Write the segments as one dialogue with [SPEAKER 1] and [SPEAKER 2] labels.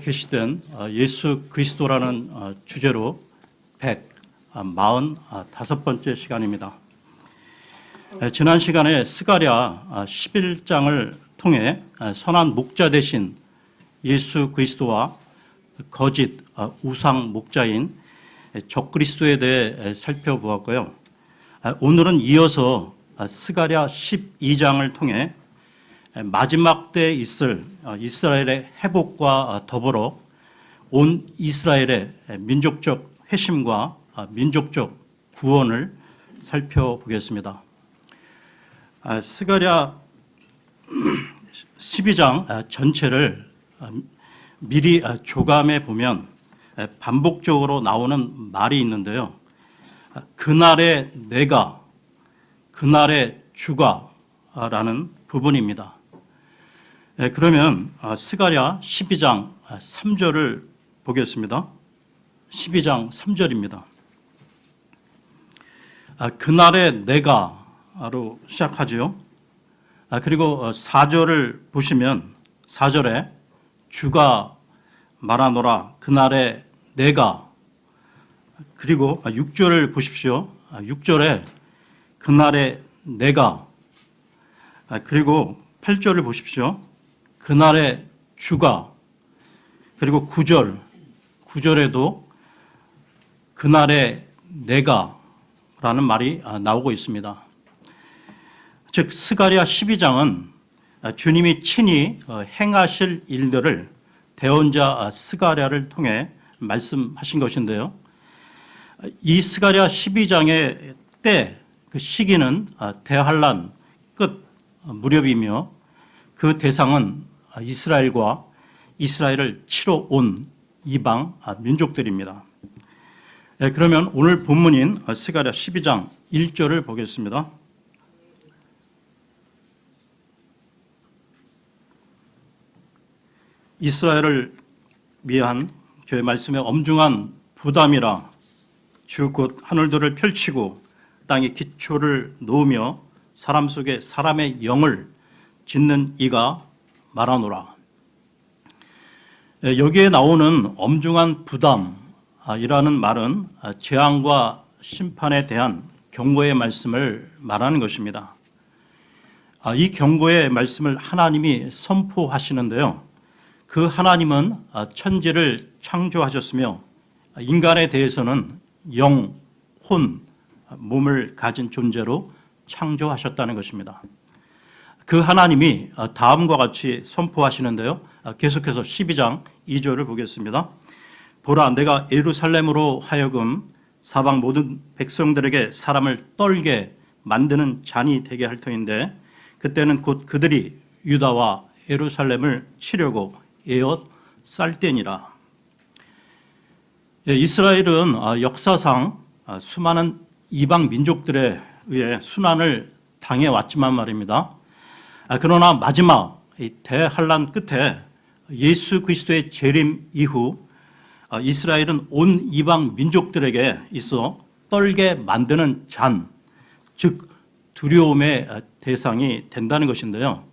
[SPEAKER 1] 계시된 예수 그리스도라는 주제로 145번째 시간입니다. 지난 시간에 스가랴 11장을 통해 선한 목자 되신 예수 그리스도와 거짓 우상 목자인 적그리스도에 대해 살펴보았고요. 오늘은 이어서 스가랴 12장을 통해 마지막 때에 있을 이스라엘의 회복과 더불어 온 이스라엘의 민족적 회심과 민족적 구원을 살펴보겠습니다. 스가랴 12장 전체를 미리 조감해 보면 반복적으로 나오는 말이 있는데요. 그날의 내가, 그날의 주가라는 부분입니다. 그러면 스가랴 12장 3절을 보겠습니다. 12장 3절입니다. 그날의 내가로 시작하죠. 그리고 4절을 보시면 4절에 주가 말하노라 그날의 내가, 그리고 6절을 보십시오. 6절에 그날의 내가, 그리고 8절을 보십시오. 그날의 주가, 그리고 9절에도 그날의 내가라는 말이 나오고 있습니다. 즉 스가랴 12장은 주님이 친히 행하실 일들을 대언자 스가랴를 통해 말씀하신 것인데요. 이 스가랴 12장의 때, 그 시기는 대환란 끝 무렵이며 그 대상은 이스라엘과 이스라엘을 치러 온 이방 민족들입니다. 그러면 오늘 본문인 스가랴 12장 1절을 보겠습니다. 이스라엘을 위한 주의 말씀의 엄중한 부담이라 주 곧 하늘들을 펼치고 땅에 기초를 놓으며 사람 속에 사람의 영을 짓는 이가 말하노라. 여기에 나오는 엄중한 부담이라는 말은 재앙과 심판에 대한 경고의 말씀을 말하는 것입니다. 이 경고의 말씀을 하나님이 선포하시는데요. 그 하나님은 천지를 창조하셨으며 인간에 대해서는 영, 혼, 몸을 가진 존재로 창조하셨다는 것입니다. 그 하나님이 다음과 같이 선포하시는데요. 계속해서 12장 2절을 보겠습니다. 보라, 내가 예루살렘으로 하여금 사방 모든 백성들에게 사람을 떨게 만드는 잔이 되게 할 터인데 그때는 곧 그들이 유다와 예루살렘을 치려고 에어 쌀 때니라. 이스라엘은 역사상 수많은 이방 민족들에 의해 순환을 당해왔지만 말입니다. 그러나 마지막 대환란 끝에 예수 그리스도의 재림 이후 이스라엘은 온 이방 민족들에게 있어 떨게 만드는 잔, 즉 두려움의 대상이 된다는 것인데요.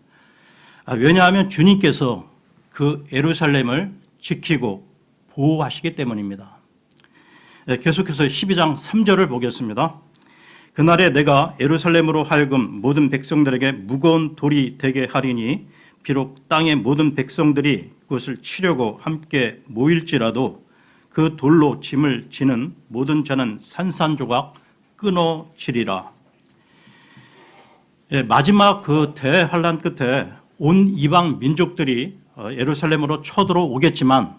[SPEAKER 1] 왜냐하면 주님께서 그 예루살렘을 지키고 보호하시기 때문입니다. 계속해서 12장 3절을 보겠습니다. 그날에 내가 예루살렘으로 하여금 모든 백성들에게 무거운 돌이 되게 하리니 비록 땅의 모든 백성들이 그것을 치려고 함께 모일지라도 그 돌로 짐을 지는 모든 자는 산산조각 끊어지리라. 마지막 그 대환란 끝에 온 이방 민족들이 예루살렘으로 쳐들어오겠지만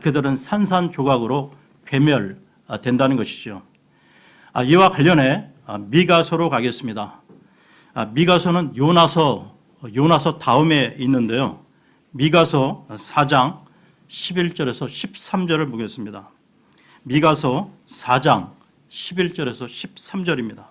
[SPEAKER 1] 그들은 산산조각으로 괴멸된다는 것이죠. 이와 관련해 미가서로 가겠습니다. 미가서는 요나서 다음에 있는데요. 미가서 4장 11절에서 13절을 보겠습니다. 미가서 4장 11절에서 13절입니다.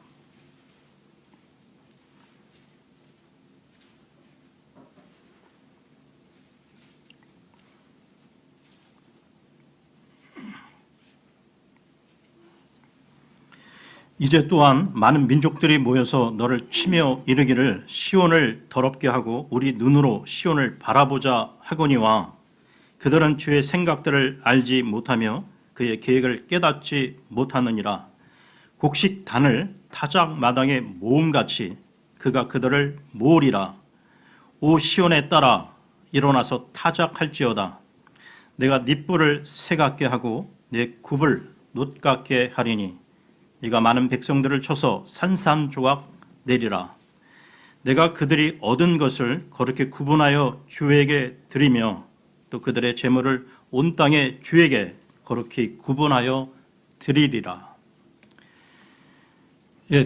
[SPEAKER 1] 이제 또한 많은 민족들이 모여서 너를 치며 이르기를 시온을 더럽게 하고 우리 눈으로 시온을 바라보자 하거니와 그들은 주의 생각들을 알지 못하며 그의 계획을 깨닫지 못하느니라. 곡식단을 타작 마당에 모음같이 그가 그들을 모으리라. 오 시온에 따라 일어나서 타작할지어다. 내가 네 뿔을 새같게 하고 내 굽을 놋같게 하리니 네가 많은 백성들을 쳐서 산산조각 내리라. 내가 그들이 얻은 것을 거룩히 구분하여 주에게 드리며 또 그들의 재물을 온 땅의 주에게 거룩히 구분하여 드리리라.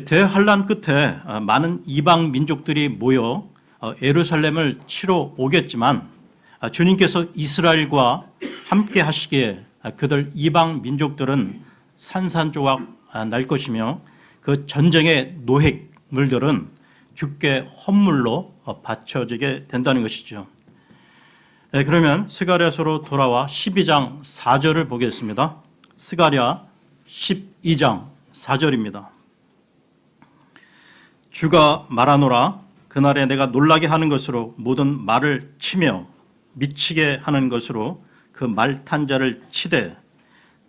[SPEAKER 1] 대환란 끝에 많은 이방 민족들이 모여 예루살렘을 치러 오겠지만 주님께서 이스라엘과 함께 하시기에 그들 이방 민족들은 산산조각 날 것이며 그 전쟁의 노획물들은 주께 헌물로 바쳐지게 된다는 것이죠. 그러면 스가랴서로 돌아와 12장 4절을 보겠습니다. 스가랴 12장 4절입니다. 주가 말하노라. 그날에 내가 놀라게 하는 것으로 모든 말을 치며 미치게 하는 것으로 그 말탄 자를 치되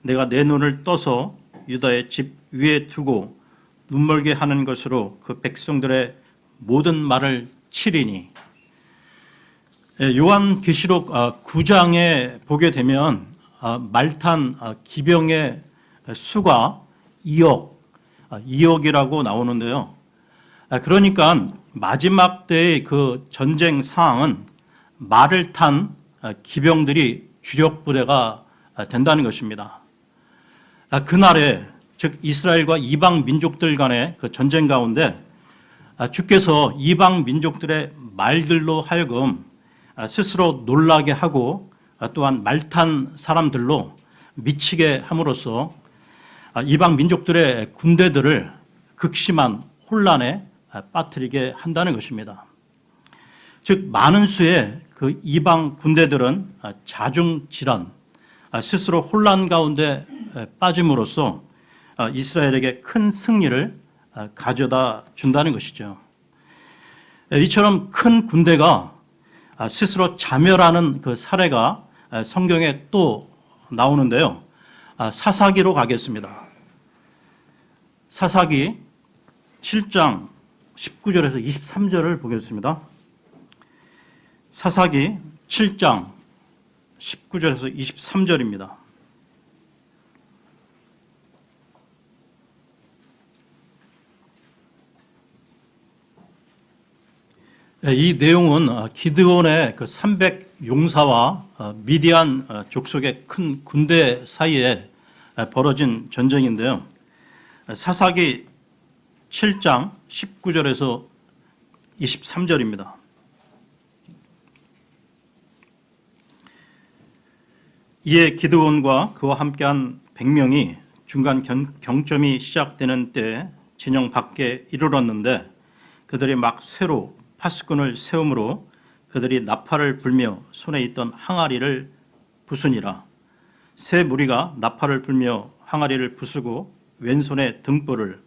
[SPEAKER 1] 내가 내 눈을 떠서 유다의 집 위에 두고 눈멀게 하는 것으로 그 백성들의 모든 말을 치리니. 요한계시록 9장에 보게 되면 말탄 기병의 수가 2억이라고 나오는데요. 그러니까 마지막 때의 그 전쟁 상황은 말을 탄 기병들이 주력 부대가 된다는 것입니다. 그날에 즉 이스라엘과 이방 민족들 간의 그 전쟁 가운데 주께서 이방 민족들의 말들로 하여금 스스로 놀라게 하고 또한 말탄 사람들로 미치게 함으로써 이방 민족들의 군대들을 극심한 혼란에 빠뜨리게 한다는 것입니다. 즉 많은 수의 그 이방 군대들은 자중질환, 스스로 혼란 가운데 빠짐으로써 이스라엘에게 큰 승리를 가져다 준다는 것이죠. 이처럼 큰 군대가 스스로 자멸하는 그 사례가 성경에 또 나오는데요. 사사기로 가겠습니다. 사사기 7장 19절에서 23절을 보겠습니다. 사사기 7장 19절에서 23절입니다. 이 내용은 기드온의 그 300 용사와 미디안 족속의 큰 군대 사이에 벌어진 전쟁인데요. 사사기 7장 19절에서 23절입니다. 이에 기드온과 그와 함께한 100명이 중간 경점이 시작되는 때에 진영 밖에 이르렀는데 그들이 막 새로 파수꾼을 세우므로 그들이 나팔을 불며 손에 있던 항아리를 부수니라. 세 무리가 나팔을 불며 항아리를 부수고 왼손에 등불을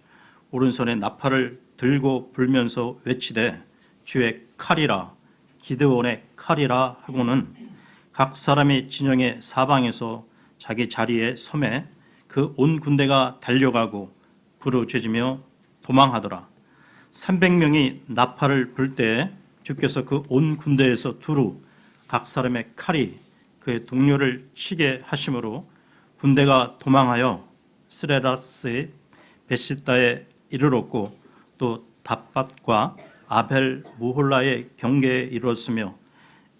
[SPEAKER 1] 오른손에 나팔을 들고 불면서 외치되 주의 칼이라 기드온의 칼이라 하고는 각 사람이 진영의 사방에서 자기 자리에 서매 그 온 군대가 달려가고 부르짖으며 도망하더라. 300명이 나팔을 불 때에 주께서 그 온 군대에서 두루 각 사람의 칼이 그의 동료를 치게 하심으로 군대가 도망하여 스레라스의 베시다에 이르렀고 또 답밭과 아벨 무홀라의 경계에 이르렀으며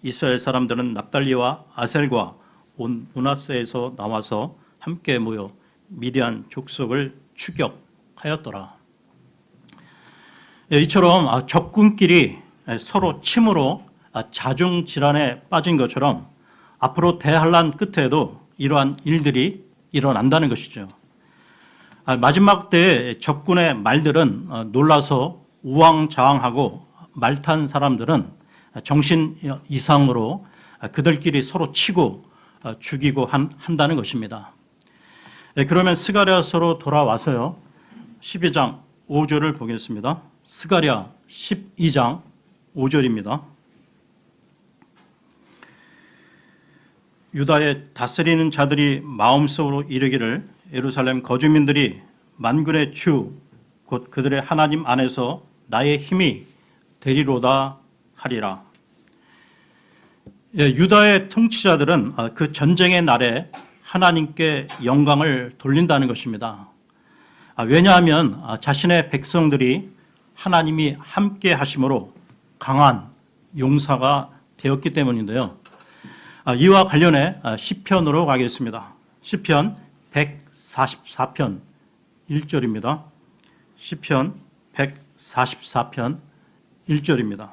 [SPEAKER 1] 이스라엘 사람들은 납달리와 아셀과 온 므낫세에서 나와서 함께 모여 미디안 족속을 추격하였더라. 이처럼 적군끼리 서로 침으로 자중질환에 빠진 것처럼 앞으로 대환란 끝에도 이러한 일들이 일어난다는 것이죠. 마지막 때에 적군의 말들은 놀라서 우왕좌왕하고 말탄 사람들은 정신 이상으로 그들끼리 서로 치고 죽이고 한다는 것입니다. 그러면 스가랴서로 돌아와서요. 12장 5절을 보겠습니다. 스가랴 12장 5절입니다. 유다의 다스리는 자들이 마음속으로 이르기를 예루살렘 거주민들이 만군의 주 곧 그들의 하나님 안에서 나의 힘이 되리로다 하리라. 유다의 통치자들은 그 전쟁의 날에 하나님께 영광을 돌린다는 것입니다. 왜냐하면 자신의 백성들이 하나님이 함께 하심으로 강한 용사가 되었기 때문인데요. 이와 관련해 시편으로 가겠습니다. 시편 144편 1절입니다. 시편 144편 1절입니다.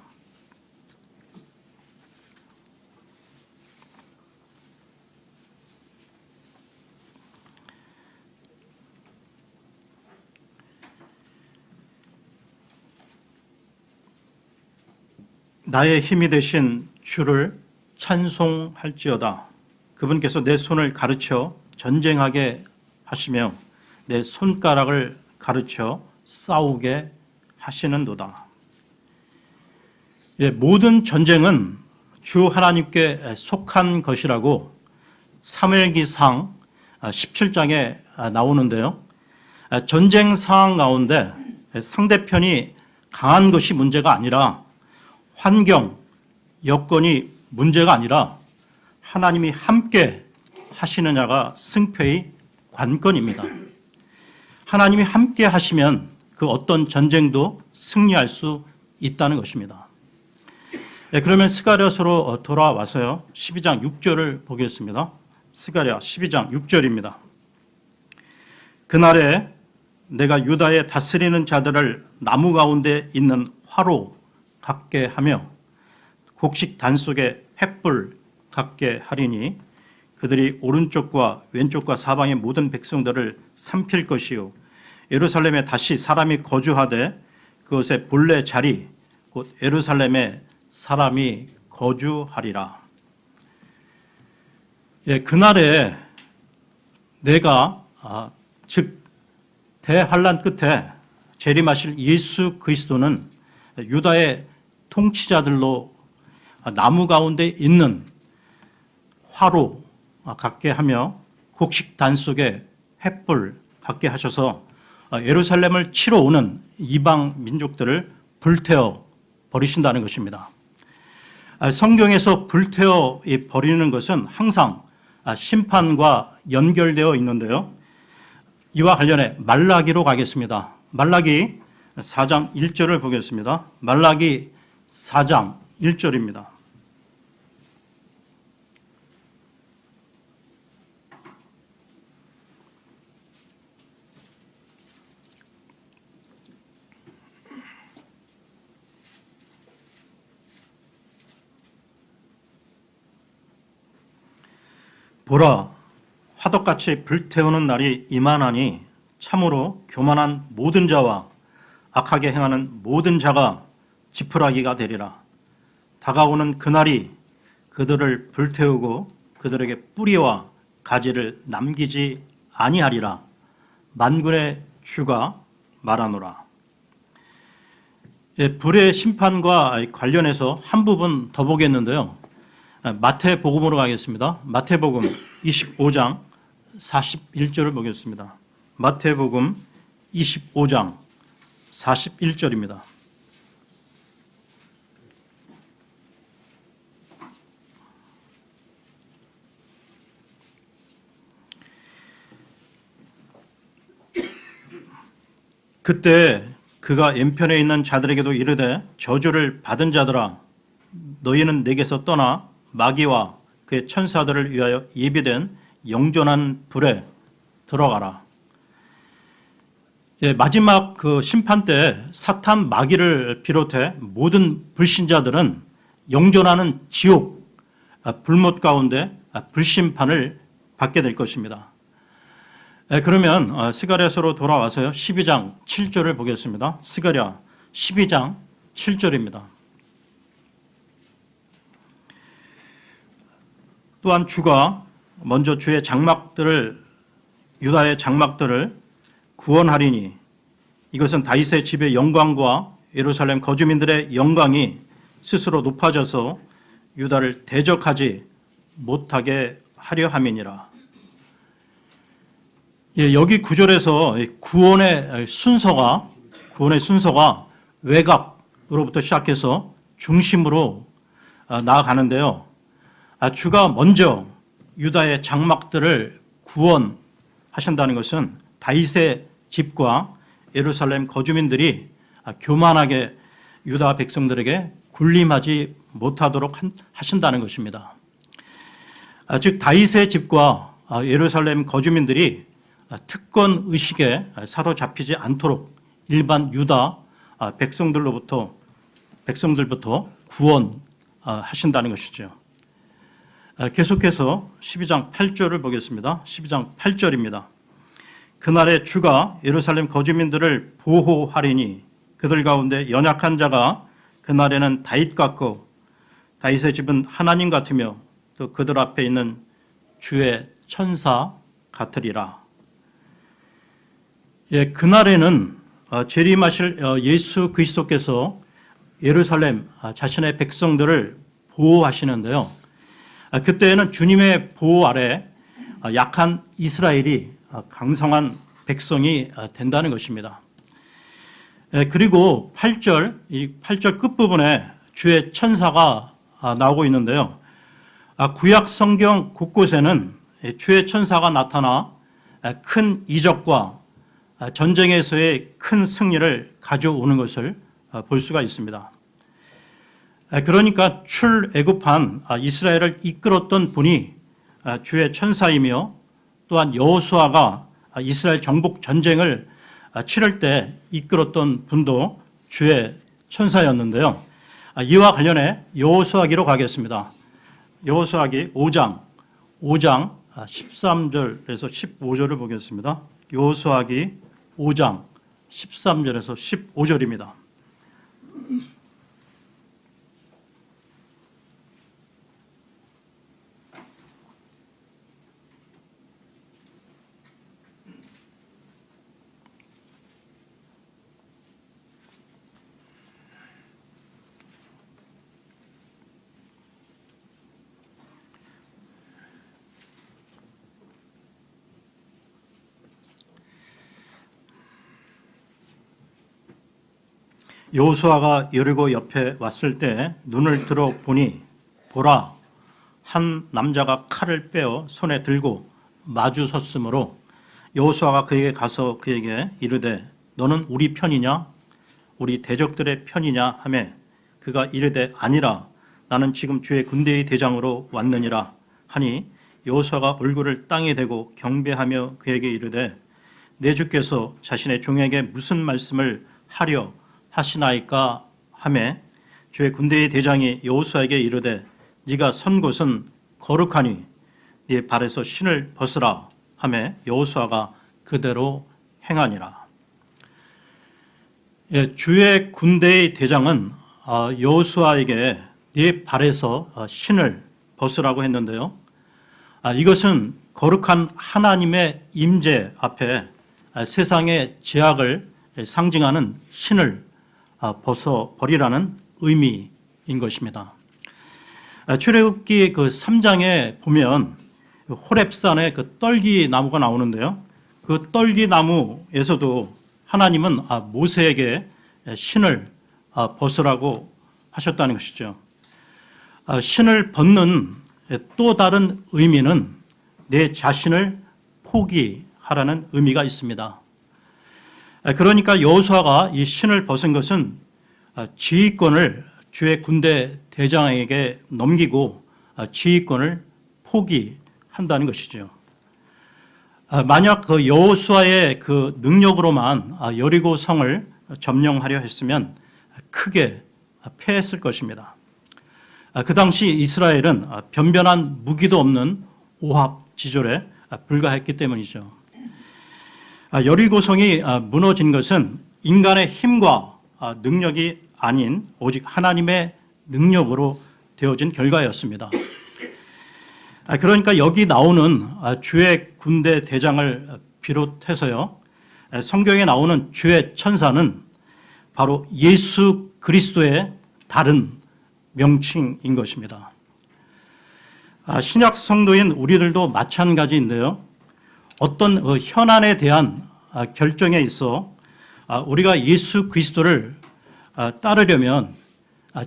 [SPEAKER 1] 나의 힘이 되신 주를 찬송할지어다. 그분께서 내 손을 가르쳐 전쟁하게 하시며 내 손가락을 가르쳐 싸우게 하시는도다. 모든 전쟁은 주 하나님께 속한 것이라고 사무엘기상 17장에 나오는데요. 전쟁 상황 가운데 상대편이 강한 것이 문제가 아니라 환경, 여건이 문제가 아니라 하나님이 함께 하시느냐가 승패의 관건입니다. 하나님이 함께 하시면 그 어떤 전쟁도 승리할 수 있다는 것입니다. 그러면 스가랴서로 돌아와서요. 12장 6절을 보겠습니다. 스가랴 12장 6절입니다. 그날에 내가 유다에 다스리는 자들을 나무 가운데 있는 화로 같게 하며 곡식 단 속에 횃불 같게 하리니 그들이 오른쪽과 왼쪽과 사방의 모든 백성들을 삼킬 것이요 예루살렘에 다시 사람이 거주하되 그것의 본래 자리 곧 예루살렘에 사람이 거주하리라. 그날에 내가 즉 대환란 끝에 재림하실 예수 그리스도는 유다의 통치자들로 나무 가운데 있는 화로 갖게 하며 곡식단 속에 횃불 갖게 하셔서 예루살렘을 치러 오는 이방 민족들을 불태워 버리신다는 것입니다. 성경에서 불태워 버리는 것은 항상 심판과 연결되어 있는데요. 이와 관련해 말라기로 가겠습니다. 말라기 4장 1절을 보겠습니다. 말라기 4장 1절입니다. 보라, 화덕같이 불태우는 날이 임하나니 참으로 교만한 모든 자와 악하게 행하는 모든 자가 지푸라기가 되리라. 다가오는 그날이 그들을 불태우고 그들에게 뿌리와 가지를 남기지 아니하리라. 만군의 주가 말하노라. 불의 심판과 관련해서 한 부분 더 보겠는데요. 마태복음으로 가겠습니다. 마태복음 25장 41절을 보겠습니다. 마태복음 25장 41절입니다. 그때 그가 왼편에 있는 자들에게도 이르되 저주를 받은 자들아 너희는 내게서 떠나 마귀와 그의 천사들을 위하여 예비된 영존한 불에 들어가라. 마지막 그 심판 때 사탄 마귀를 비롯해 모든 불신자들은 영존하는 지옥 불못 가운데 불심판을 받게 될 것입니다. 그러면 스가랴서로 돌아와서요. 12장 7절을 보겠습니다. 스가랴 12장 7절입니다. 또한 주가 먼저 주의 장막들을 유다의 장막들을 구원하리니 이것은 다윗의 집의 영광과 예루살렘 거주민들의 영광이 스스로 높아져서 유다를 대적하지 못하게 하려 함이니라. 예, 여기 구절에서 구원의 순서가 외곽으로부터 시작해서 중심으로 나아가는데요. 주가 먼저 유다의 장막들을 구원하신다는 것은 다윗의 집과 예루살렘 거주민들이 교만하게 유다 백성들에게 군림하지 못하도록 하신다는 것입니다. 즉 다윗의 집과 예루살렘 거주민들이 특권 의식에 사로잡히지 않도록 일반 유다 백성들부터 구원하신다는 것이죠. 계속해서 12장 8절을 보겠습니다. 12장 8절입니다. 그날에 주가 예루살렘 거주민들을 보호하리니 그들 가운데 연약한 자가 그날에는 다윗 같고 다윗의 집은 하나님 같으며 또 그들 앞에 있는 주의 천사 같으리라. 예, 그날에는 재림하실 예수 그리스도께서 예루살렘 자신의 백성들을 보호하시는데요. 그때에는 주님의 보호 아래 약한 이스라엘이 강성한 백성이 된다는 것입니다. 그리고 8절, 이 8절 끝부분에 주의 천사가 나오고 있는데요. 구약 성경 곳곳에는 주의 천사가 나타나 큰 이적과 전쟁에서의 큰 승리를 가져오는 것을 볼 수가 있습니다. 그러니까 출애굽한 이스라엘을 이끌었던 분이 주의 천사이며 또한 여호수아가 이스라엘 정복 전쟁을 치를 때 이끌었던 분도 주의 천사였는데요. 이와 관련해 여호수아기로 가겠습니다. 여호수아기 5장 13절에서 15절을 보겠습니다. 여호수아기 5장 13절에서 15절입니다. 여호수아가 여리고 옆에 왔을 때 눈을 들어 보니 보라 한 남자가 칼을 빼어 손에 들고 마주 섰으므로 여호수아가 그에게 가서 그에게 이르되 너는 우리 편이냐 우리 대적들의 편이냐 하매 그가 이르되 아니라 나는 지금 주의 군대의 대장으로 왔느니라 하니 여호수아가 얼굴을 땅에 대고 경배하며 그에게 이르되 내 주께서 자신의 종에게 무슨 말씀을 하려 하시나이까 하매 주의 군대의 대장이 여호수아에게 이르되 네가 선 곳은 거룩하니 네 발에서 신을 벗으라 하매 여호수아가 그대로 행하니라. 예, 주의 군대의 대장은 여호수아에게 네 발에서 신을 벗으라고 했는데요. 이것은 거룩한 하나님의 임재 앞에 세상의 제약을 상징하는 신을 벗어버리라는 의미인 것입니다. 출애굽기 그 3장에 보면 호렙산에 그 떨기 나무가 나오는데요. 그 떨기 나무에서도 하나님은 모세에게 신을 벗으라고 하셨다는 것이죠. 신을 벗는 또 다른 의미는 내 자신을 포기하라는 의미가 있습니다. 그러니까 여호수아가 이 신을 벗은 것은 지휘권을 주의 군대 대장에게 넘기고 지휘권을 포기한다는 것이죠. 만약 그 여호수아의 그 능력으로만 여리고 성을 점령하려 했으면 크게 패했을 것입니다. 그 당시 이스라엘은 변변한 무기도 없는 오합지졸에 불과했기 때문이죠. 여리고성이 무너진 것은 인간의 힘과 능력이 아닌 오직 하나님의 능력으로 되어진 결과였습니다. 그러니까 여기 나오는 주의 군대 대장을 비롯해서요, 성경에 나오는 주의 천사는 바로 예수 그리스도의 다른 명칭인 것입니다. 신약 성도인 우리들도 마찬가지인데요. 어떤 현안에 대한 결정에 있어 우리가 예수 그리스도를 따르려면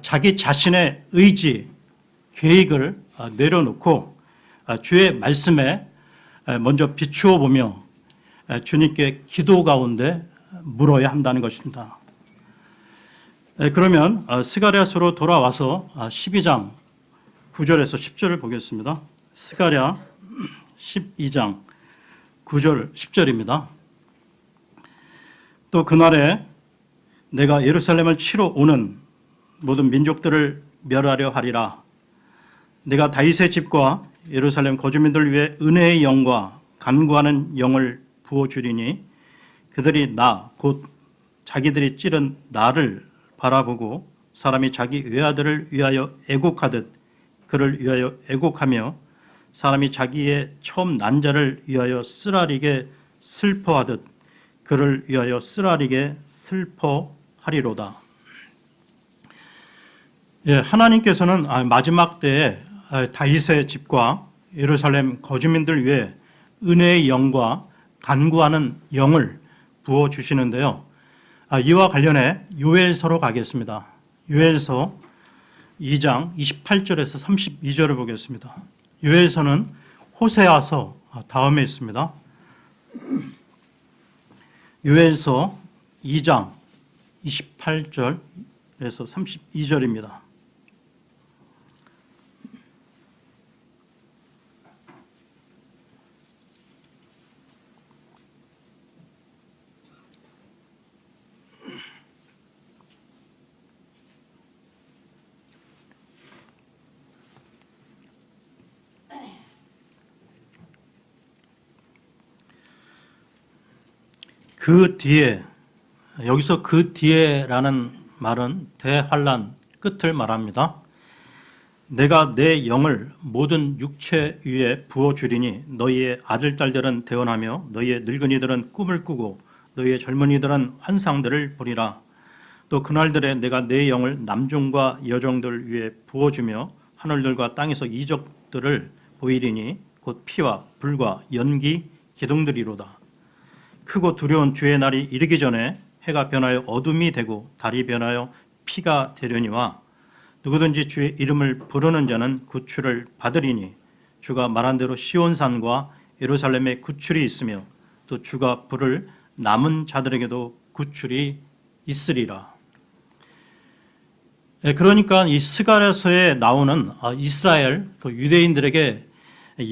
[SPEAKER 1] 자기 자신의 의지, 계획을 내려놓고 주의 말씀에 먼저 비추어 보며 주님께 기도 가운데 물어야 한다는 것입니다. 그러면 스가랴서로 돌아와서 12장 9절에서 10절을 보겠습니다. 스가랴 12장 9절 10절입니다. 또 그날에 내가 예루살렘을 치러 오는 모든 민족들을 멸하려 하리라. 내가 다윗의 집과 예루살렘 거주민들 위해 은혜의 영과 간구하는 영을 부어주리니 그들이 나 곧 자기들이 찌른 나를 바라보고 사람이 자기 외아들을 위하여 애곡하듯 그를 위하여 애곡하며 사람이 자기의 처음 난 자를 위하여 쓰라리게 슬퍼하듯 그를 위하여 쓰라리게 슬퍼하리로다. 하나님께서는 마지막 때에 다윗의 집과 예루살렘 거주민들 위해 은혜의 영과 간구하는 영을 부어주시는데요. 이와 관련해 요엘서로 가겠습니다. 요엘서 2장 28절에서 32절을 보겠습니다. 요엘서는 호세아서 다음에 있습니다. 요엘서 2장 28절에서 32절입니다. 그 뒤에, 여기서 그 뒤에라는 말은 대환란 끝을 말합니다. 내가 내 영을 모든 육체 위에 부어주리니 너희의 아들, 딸들은 대언하며 너희의 늙은이들은 꿈을 꾸고 너희의 젊은이들은 환상들을 보리라. 또 그날들에 내가 내 영을 남종과 여종들 위에 부어주며 하늘들과 땅에서 이적들을 보이리니 곧 피와 불과 연기, 기둥들이로다. 크고 두려운 주의 날이 이르기 전에 해가 변하여 어둠이 되고 달이 변하여 피가 되려니와 누구든지 주의 이름을 부르는 자는 구출을 받으리니 주가 말한 대로 시온산과 예루살렘에 구출이 있으며 또 주가 부를 남은 자들에게도 구출이 있으리라. 그러니까 이 스가랴서에 나오는 이스라엘 유대인들에게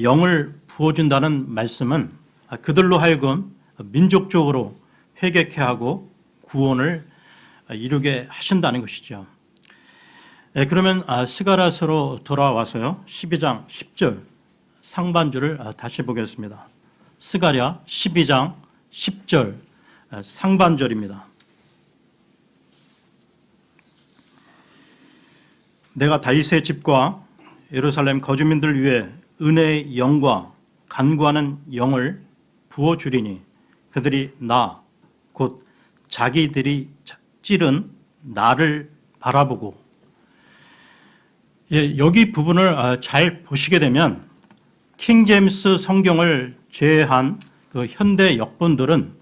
[SPEAKER 1] 영을 부어준다는 말씀은 그들로 하여금 민족적으로 회개케 하고 구원을 이루게 하신다는 것이죠. 그러면 스가랴서로 돌아와서요. 12장 10절 상반절을 다시 보겠습니다. 스가랴 12장 10절 상반절입니다. 내가 다윗의 집과 예루살렘 거주민들 위해 은혜의 영과 간구하는 영을 부어주리니 그들이 나 곧 자기들이 찌른 나를 바라보고, 여기 부분을 잘 보시게 되면 킹제임스 성경을 제외한 그 현대 역본들은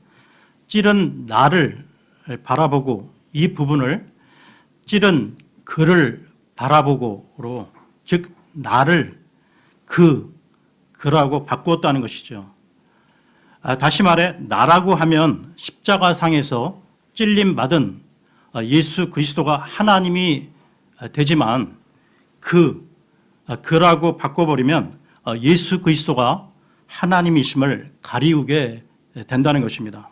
[SPEAKER 1] 찌른 나를 바라보고 이 부분을 찌른 그를 바라보고로, 즉 나를 그라고 바꾸었다는 것이죠. 다시 말해 나라고 하면 십자가상에서 찔림받은 예수 그리스도가 하나님이 되지만 그라고 바꿔버리면 예수 그리스도가 하나님이심을 가리우게 된다는 것입니다.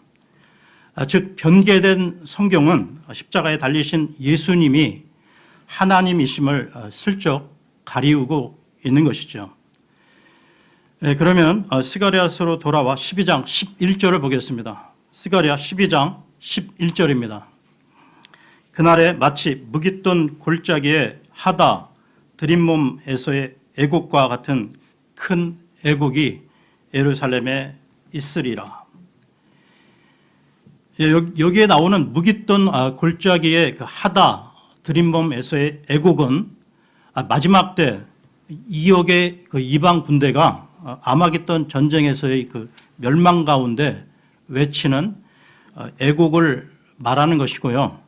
[SPEAKER 1] 즉 변개된 성경은 십자가에 달리신 예수님이 하나님이심을 슬쩍 가리우고 있는 것이죠. 그러면 스가랴서로 돌아와 12장 11절을 보겠습니다. 스가랴 12장 11절입니다. 그날에 마치 무깃돈 골짜기에 하다 드림몬에서의 애곡과 같은 큰 애곡이 예루살렘에 있으리라. 여기에 나오는 무깃돈 골짜기의 그 하다 드림몬에서의 애곡은 마지막 때 2억의 그 이방 군대가 아마겟돈 전쟁에서의 그 멸망 가운데 외치는 애곡을 말하는 것이고요.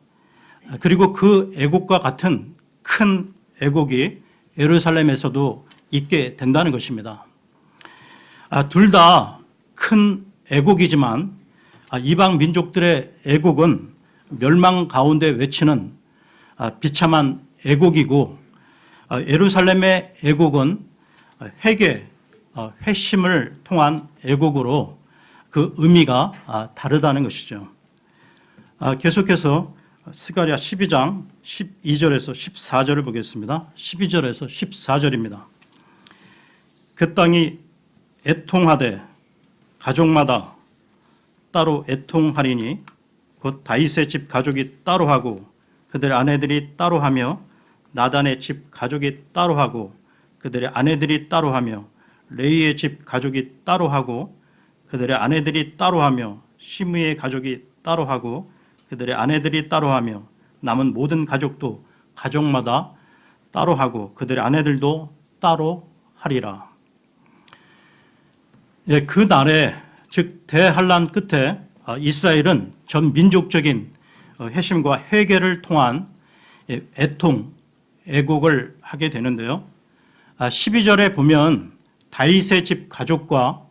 [SPEAKER 1] 그리고 그 애곡과 같은 큰 애곡이 예루살렘에서도 있게 된다는 것입니다. 둘 다 큰 애곡이지만 이방 민족들의 애곡은 멸망 가운데 외치는 비참한 애곡이고, 예루살렘의 애곡은 회개, 회심을 통한 애곡으로 그 의미가 다르다는 것이죠. 계속해서 스가랴 12장 12절에서 14절을 보겠습니다. 12절에서 14절입니다. 그 땅이 애통하되 가족마다 따로 애통하리니 곧 다윗의 집 가족이 따로 하고 그들의 아내들이 따로 하며 나단의 집 가족이 따로 하고 그들의 아내들이 따로 하며 레이의 집 가족이 따로 하고 그들의 아내들이 따로 하며 시므의 가족이 따로 하고 그들의 아내들이 따로 하며 남은 모든 가족도 가족마다 따로 하고 그들의 아내들도 따로 하리라. 그 날에, 즉 대환란 끝에 이스라엘은 전 민족적인 회심과 회개를 통한 애통, 애곡을 하게 되는데요. 12절에 보면 다윗의 집 가족과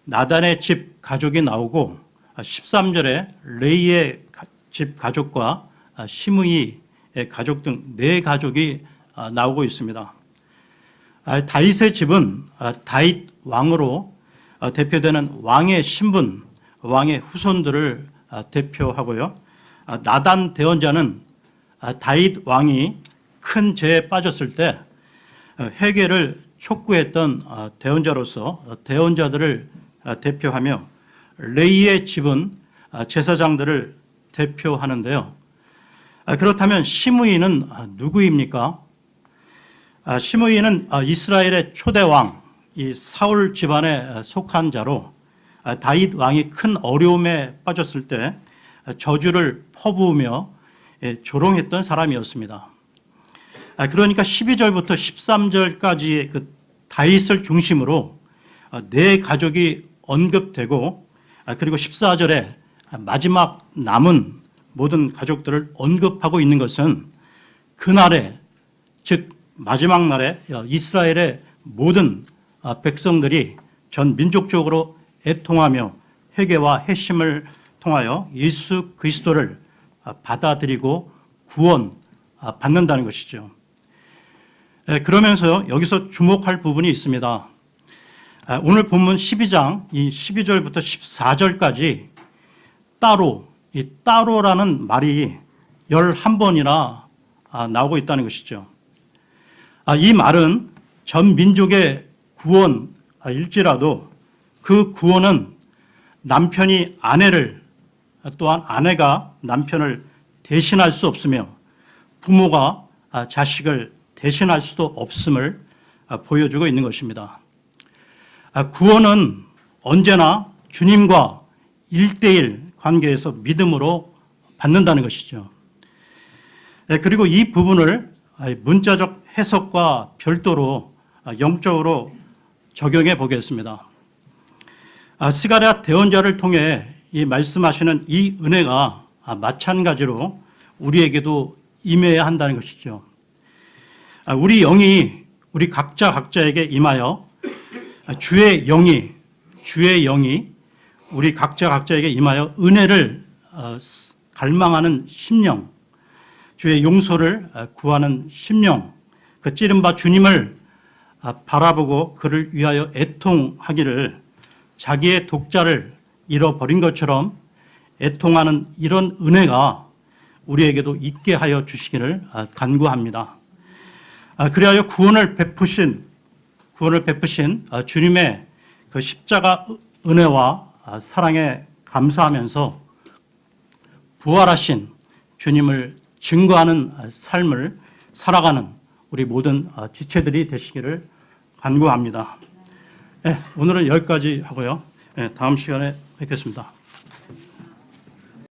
[SPEAKER 1] 나단의 집 가족이 나오고 13절에 레이의 집 가족과 시므이의 가족 등 네 가족이 나오고 있습니다. 다윗의 집은 다윗 왕으로 대표되는 왕의 신분, 왕의 후손들을 대표하고요. 나단 대언자는 다윗 왕이 큰 죄에 빠졌을 때 회개를 촉구했던 대언자로서 대언자들을 대표하며, 레이의 집은 제사장들을 대표하는데요. 그렇다면 시므이는 누구입니까? 시므이는 이스라엘의 초대왕, 이 사울 집안에 속한 자로 다윗 왕이 큰 어려움에 빠졌을 때 저주를 퍼부으며 조롱했던 사람이었습니다. 그러니까 12절부터 13절까지의 그 다윗을 중심으로 네 가족이 언급되고, 그리고 14절에 마지막 남은 모든 가족들을 언급하고 있는 것은 그날에, 즉 마지막 날에 이스라엘의 모든 백성들이 전 민족적으로 애통하며 회개와 회심을 통하여 예수 그리스도를 받아들이고 구원 받는다는 것이죠. 그러면서 여기서 주목할 부분이 있습니다. 오늘 본문 12장 이 12절부터 14절까지 따로, 이 따로라는 말이 11번이나 나오고 있다는 것이죠. 이 말은 전 민족의 구원일지라도 그 구원은 남편이 아내를, 또한 아내가 남편을 대신할 수 없으며 부모가 자식을 대신할 수도 없음을 보여주고 있는 것입니다. 구원은 언제나 주님과 1대1 관계에서 믿음으로 받는다는 것이죠. 그리고 이 부분을 문자적 해석과 별도로 영적으로 적용해 보겠습니다. 스가랴 대언자를 통해 이 말씀하시는 이 은혜가 마찬가지로 우리에게도 임해야 한다는 것이죠. 우리 영이 우리 각자에게 임하여 주의 영이 우리 각자에게 임하여 은혜를 갈망하는 심령, 주의 용서를 구하는 심령, 그 찌른바 주님을 바라보고 그를 위하여 애통하기를, 자기의 독자를 잃어버린 것처럼 애통하는 이런 은혜가 우리에게도 있게 하여 주시기를 간구합니다. 그리하여 구원을 베푸신 주님의 그 십자가 은혜와 사랑에 감사하면서 부활하신 주님을 증거하는 삶을 살아가는 우리 모든 지체들이 되시기를 간구합니다. 오늘은 여기까지 하고요. 다음 시간에 뵙겠습니다.